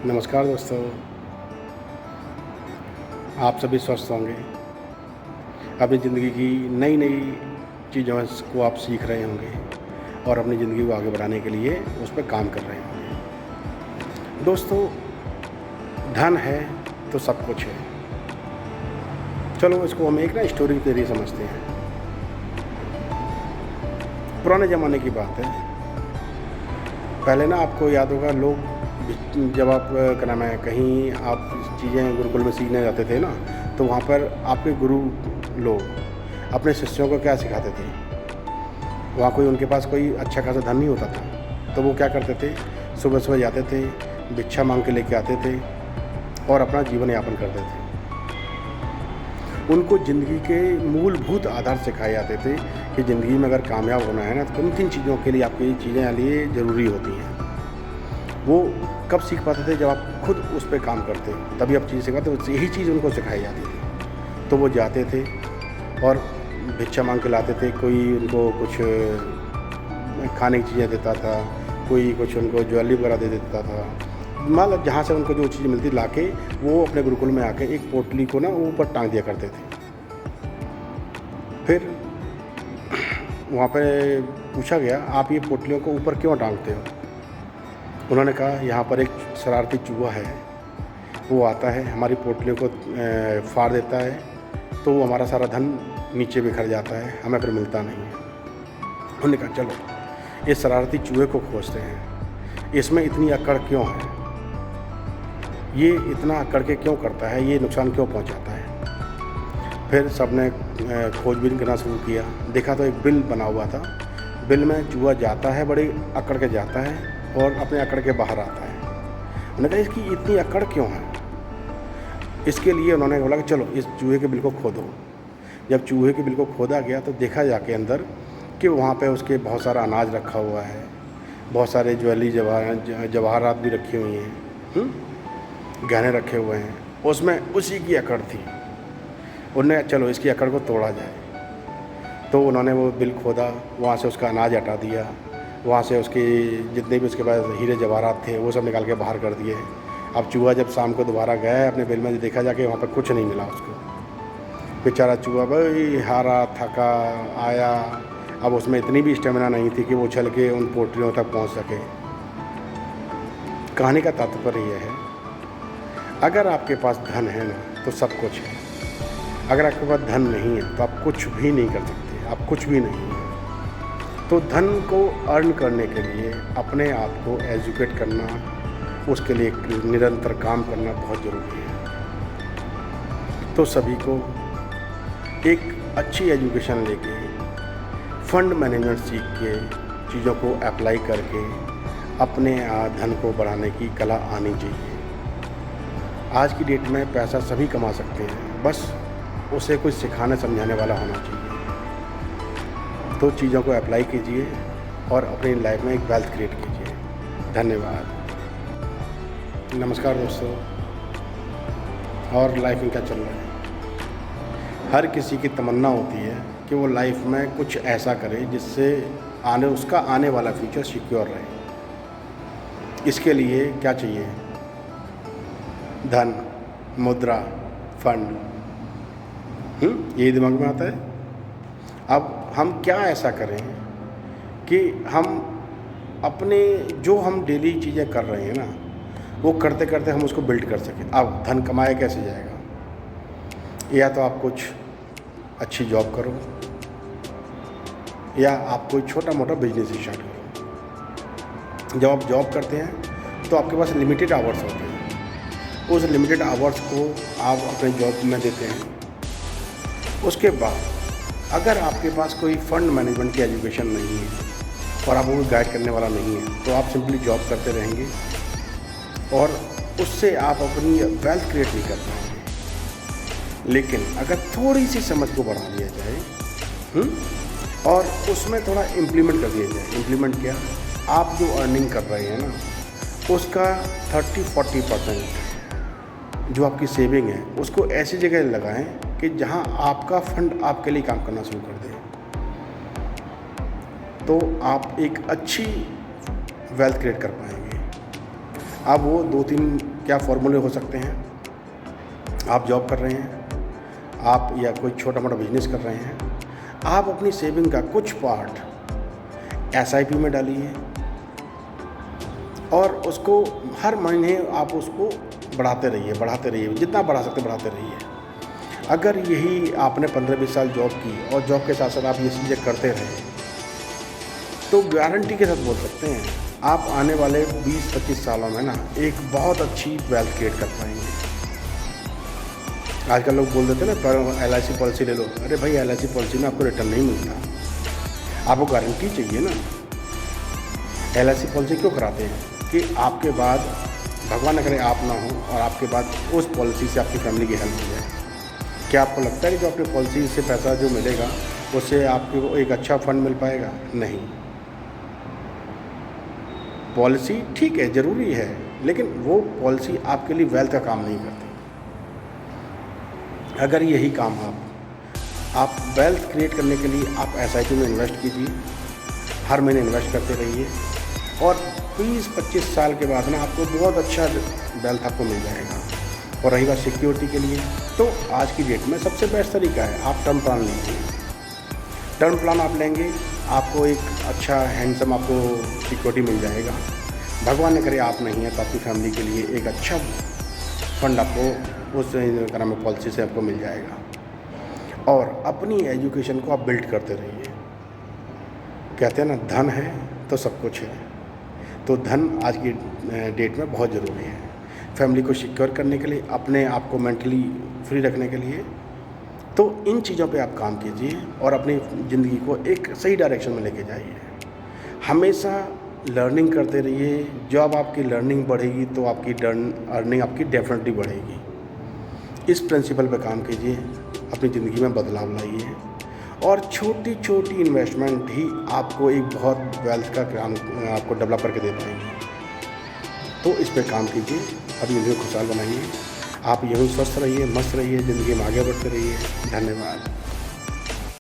नमस्कार दोस्तों, आप सभी स्वस्थ होंगे। अपनी ज़िंदगी की नई नई चीज़ों को आप सीख रहे होंगे और अपनी ज़िंदगी को आगे बढ़ाने के लिए उस पर काम कर रहे होंगे। दोस्तों, धन है तो सब कुछ है। चलो इसको हम एक ना स्टोरी के जरिए समझते हैं। पुराने ज़माने की बात है। पहले ना आपको याद होगा, लोग जब आप क्या नाम है कहीं आप चीज़ें गुरुकुल में सीखने जाते थे ना, तो वहाँ पर आपके गुरु लोग अपने शिष्यों को क्या सिखाते थे। वहाँ कोई उनके पास कोई अच्छा खासा धन नहीं होता था, तो वो क्या करते थे, सुबह सुबह जाते थे, भिक्षा मांग के लेके आते थे और अपना जीवन यापन करते थे। उनको ज़िंदगी के मूलभूत आधार सिखाए जाते थे कि ज़िंदगी में अगर कामयाब होना है ना, तो किन किन चीज़ों के लिए आपकी चीज़ें लिए ज़रूरी होती हैं। वो कब सीख पाते थे, जब आप खुद उस पर काम करते, तभी आप चीज़ सिखाते। यही चीज़ उनको सिखाई जाती थी। तो वो जाते थे और भिक्षा मांग के लाते थे। कोई उनको कुछ खाने की चीज़ें देता था, कोई कुछ उनको ज्वेलरी वगैरह दे देता था। मतलब जहाँ से उनको जो चीज़ मिलती लाके वो अपने गुरुकुल में आके एक पोटली को ना ऊपर टांग दिया करते थे। फिर वहाँ पे पूछा गया, आप ये पोटलियों को ऊपर क्यों टांगते हो? उन्होंने कहा, यहाँ पर एक शरारती चूहा है, वो आता है, हमारी पोटलियों को फाड़ देता है, तो वो हमारा सारा धन नीचे बिखर जाता है, हमें फिर मिलता नहीं है। उन्होंने कहा, चलो इस शरारती चूहे को खोजते हैं, इसमें इतनी अकड़ क्यों है, ये इतना अकड़ के क्यों करता है, ये नुकसान क्यों पहुंचाता है। फिर सबने खोजबीन करना शुरू किया। देखा तो एक बिल बना हुआ था। बिल में चूहा जाता है, बड़ी अकड़ के जाता है और अपने अकड़ के बाहर आता है। उन्होंने कहा, इसकी इतनी अकड़ क्यों है। इसके लिए उन्होंने बोला कि चलो इस चूहे के बिल को खोदो। जब चूहे के बिल को खोदा गया तो देखा जाके अंदर कि वहाँ पे उसके बहुत सारा अनाज रखा हुआ है, बहुत सारे ज्वेलरी जवाहरात भी रखी हुई हैं, गहने रखे हुए हैं। उसमें उसी की अकड़ थी। उन्होंने चलो इसकी अकड़ को तोड़ा जाए। तो उन्होंने वो बिल खोदा, वहाँ से उसका अनाज हटा दिया, वहाँ से उसके जितने भी उसके पास हीरे जवाहरात थे वो सब निकाल के बाहर कर दिए। अब चूहा जब शाम को दोबारा गया अपने बिल में, देखा जाके वहाँ पर कुछ नहीं मिला उसको। बेचारा चूहा भाई हारा थका आया। अब उसमें इतनी भी स्टेमिना नहीं थी कि वो उछल के उन पोटलियों तक पहुँच सके। कहानी का तात्पर्य यह है, अगर आपके पास धन है ना तो सब कुछ है। अगर आपके पास धन नहीं है तो आप कुछ भी नहीं कर सकते, आप कुछ भी नहीं है। तो धन को अर्न करने के लिए अपने आप को एजुकेट करना, उसके लिए निरंतर काम करना बहुत ज़रूरी है। तो सभी को एक अच्छी एजुकेशन लेके, फंड मैनेजमेंट सीख के, चीज़ों को अप्लाई करके अपने धन को बढ़ाने की कला आनी चाहिए। आज की डेट में पैसा सभी कमा सकते हैं, बस उसे कोई सिखाने समझाने वाला होना चाहिए। तो चीज़ों को अप्लाई कीजिए और अपनी लाइफ में एक वेल्थ क्रिएट कीजिए। धन्यवाद। नमस्कार दोस्तों। और लाइफ में क्या चल रहा है? हर किसी की तमन्ना होती है कि वो लाइफ में कुछ ऐसा करे जिससे उसका आने वाला फ्यूचर सिक्योर रहे। इसके लिए क्या चाहिए? धन, मुद्रा, फंड। यही दिमाग में आता है। अब हम क्या ऐसा करें कि हम अपने जो हम डेली चीज़ें कर रहे हैं ना, वो करते करते हम उसको बिल्ड कर सकें। अब धन कमाया कैसे जाएगा? या तो आप कुछ अच्छी जॉब करो, या आप कोई छोटा मोटा बिजनेस स्टार्ट करो। जब आप जॉब करते हैं तो आपके पास लिमिटेड आवर्स होते हैं। उस लिमिटेड आवर्स को आप अपने जॉब में देते हैं। उसके बाद अगर आपके पास कोई फंड मैनेजमेंट की एजुकेशन नहीं है और आपको कोई गाइड करने वाला नहीं है, तो आप सिंपली जॉब करते रहेंगे और उससे आप अपनी वेल्थ क्रिएट नहीं कर पाएंगे। लेकिन अगर थोड़ी सी समझ को बढ़ा दिया जाए और उसमें थोड़ा इम्प्लीमेंट कर दिया जाए। इम्प्लीमेंट क्या? आप जो अर्निंग कर रहे हैं ना, उसका 30-40% जो आपकी सेविंग है उसको ऐसी जगह लगाएं कि जहां आपका फंड आपके लिए काम करना शुरू कर दे। तो आप एक अच्छी वेल्थ क्रिएट कर पाएंगे। अब वो 2-3 क्या फॉर्मूले हो सकते हैं। आप जॉब कर रहे हैं, आप या कोई छोटा मोटा बिजनेस कर रहे हैं, आप अपनी सेविंग का कुछ पार्ट एसआईपी में डालिए और उसको हर महीने आप उसको बढ़ाते रहिए, जितना बढ़ा सकते बढ़ाते रहिए। अगर यही आपने 15-20 साल जॉब की और जॉब के साथ साथ आप ये चीज़ें करते रहे तो गारंटी के साथ बोल सकते हैं आप आने वाले 20-25 सालों में ना एक बहुत अच्छी वेल्थ क्रिएट कर पाएंगे। आजकल लोग बोल देते हैं ना पर LIC पॉलिसी ले लो। अरे भाई LIC पॉलिसी में आपको रिटर्न नहीं मिलता, आपको गारंटी चाहिए ना। LIC पॉलिसी क्यों कराते हैं कि आपके बाद भगवान न करे आप ना हो और आपके बाद उस पॉलिसी से आपकी फैमिली की हेल्प हो जाए। क्या आपको लगता है कि जो अपनी पॉलिसी से पैसा जो मिलेगा उससे आपको एक अच्छा फंड मिल पाएगा? नहीं। पॉलिसी ठीक है, ज़रूरी है, लेकिन वो पॉलिसी आपके लिए वेल्थ का काम नहीं करती। अगर यही काम आप वेल्थ क्रिएट करने के लिए आप SIP में इन्वेस्ट कीजिए, हर महीने इन्वेस्ट करते रहिए और 20-25 साल के बाद ना आपको बहुत अच्छा वेल्थ आपको मिल जाएगा। और रही बात सिक्योरिटी के लिए, तो आज की डेट में सबसे बेस्ट तरीका है आप टर्म प्लान लीजिए। टर्म प्लान आप लेंगे, आपको एक अच्छा हैंडसम आपको सिक्योरिटी मिल जाएगा। भगवान न करे आप नहीं है तो आपकी फैमिली के लिए एक अच्छा फंड आपको उस नाम में पॉलिसी से आपको मिल जाएगा। और अपनी एजुकेशन को आप बिल्ड करते रहिए। कहते हैं ना धन है तो सब कुछ है, तो धन आज की डेट में बहुत ज़रूरी है। फैमिली को सिक्योर करने के लिए, अपने आप को मेंटली फ्री रखने के लिए, तो इन चीज़ों पे आप काम कीजिए और अपनी ज़िंदगी को एक सही डायरेक्शन में लेके जाइए। हमेशा लर्निंग करते रहिए। जब आपकी लर्निंग बढ़ेगी तो आपकी अर्निंग आपकी डेफिनेटली बढ़ेगी। इस प्रिंसिपल पे काम कीजिए, अपनी ज़िंदगी में बदलाव लाइए और छोटी छोटी इन्वेस्टमेंट ही आपको एक बहुत वेल्थ का काम आपको डेवलप करके दे पाएंगे। तो इस पे काम कीजिए, अपनी ज़िंदगी को खुशहाल बनाइए। आप यूँ स्वस्थ रहिए, मस्त रहिए, ज़िंदगी में आगे बढ़ते रहिए। धन्यवाद।